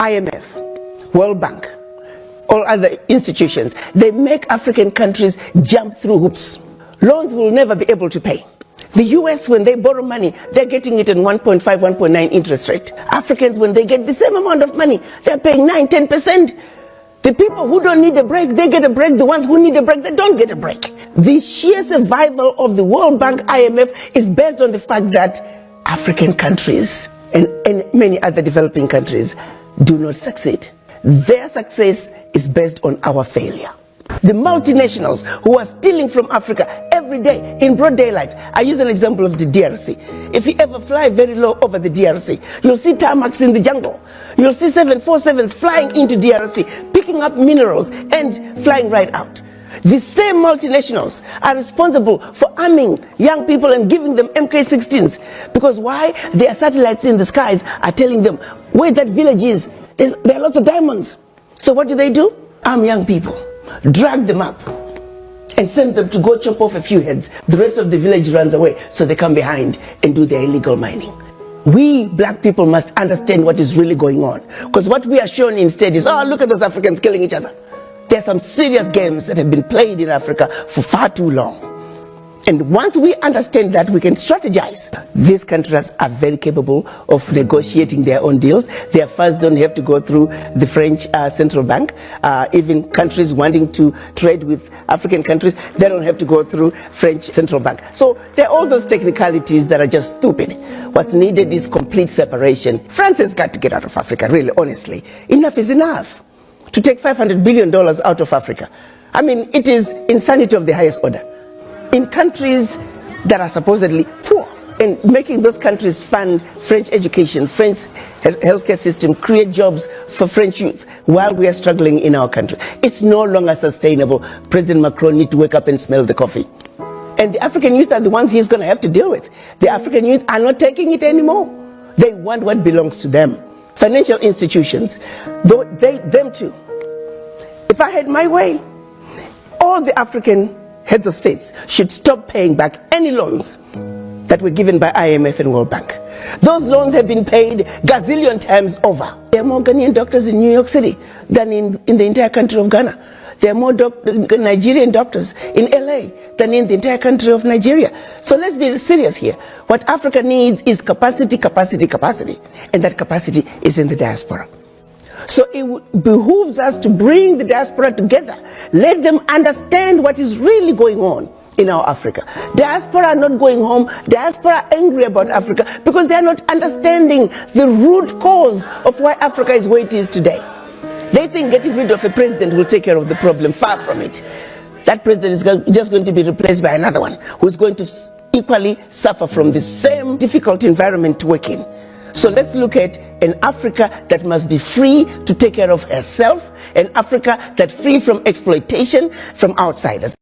IMF, World Bank, all other institutions, they make African countries jump through hoops. Loans will never be able to pay. The US, when they borrow money, they're getting it in 1.5, 1.9 interest rate. Africans, when they get the same amount of money, they're paying 9, 10%. The people who don't need a break, they get a break. The ones who need a break, they don't get a break. The sheer survival of the World Bank, IMF, is based on the fact that African countries and many other developing countries do not succeed. Their success is based on our failure. The multinationals who are stealing from Africa every day in broad daylight. I use an example of the DRC. If you ever fly very low over the DRC, you'll see tarmacs in the jungle. You'll see 747s flying into DRC, picking up minerals and flying right out. The same multinationals are responsible for arming young people and giving them MK-16s. Because why? Their satellites in the skies are telling them where that village is. There are lots of diamonds. So what do? Arm young people, drag them up, and send them to go chop off a few heads. The rest of the village runs away, so they come behind and do their illegal mining. We black people must understand what is really going on. Because what we are shown instead is, oh, look at those Africans killing each other. There are some serious games that have been played in Africa for far too long. And once we understand that, we can strategize. These countries are very capable of negotiating their own deals. Their funds don't have to go through the French central bank. Even countries wanting to trade with African countries, they don't have to go through French central bank. So there are all those technicalities that are just stupid. What's needed is complete separation. France has got to get out of Africa, really, honestly. Enough is enough. To take $500 billion out of Africa. I mean, it is insanity of the highest order. In countries that are supposedly poor, and making those countries fund French education, French healthcare system, create jobs for French youth while we are struggling in our country. It's no longer sustainable. President Macron needs to wake up and smell the coffee. And the African youth are the ones he's going to have to deal with. The African youth are not taking it anymore. They want what belongs to them. Financial institutions, them too. If I had my way, all the African heads of states should stop paying back any loans that were given by IMF and World Bank. Those loans have been paid gazillion times over. There are more Ghanaian doctors in New York City than in the entire country of Ghana. There are more Nigerian doctors in LA than in the entire country of Nigeria. So let's be serious here. What Africa needs is capacity, capacity, capacity. And that capacity is in the diaspora. So it behooves us to bring the diaspora together. Let them understand what is really going on in our Africa. Diaspora are not going home. Diaspora are angry about Africa because they are not understanding the root cause of why Africa is where it is today. They think getting rid of a president will take care of the problem. Far from it. That president is just going to be replaced by another one who is going to equally suffer from the same difficult environment to work in. So let's look at an Africa that must be free to take care of herself, an Africa that's free from exploitation from outsiders.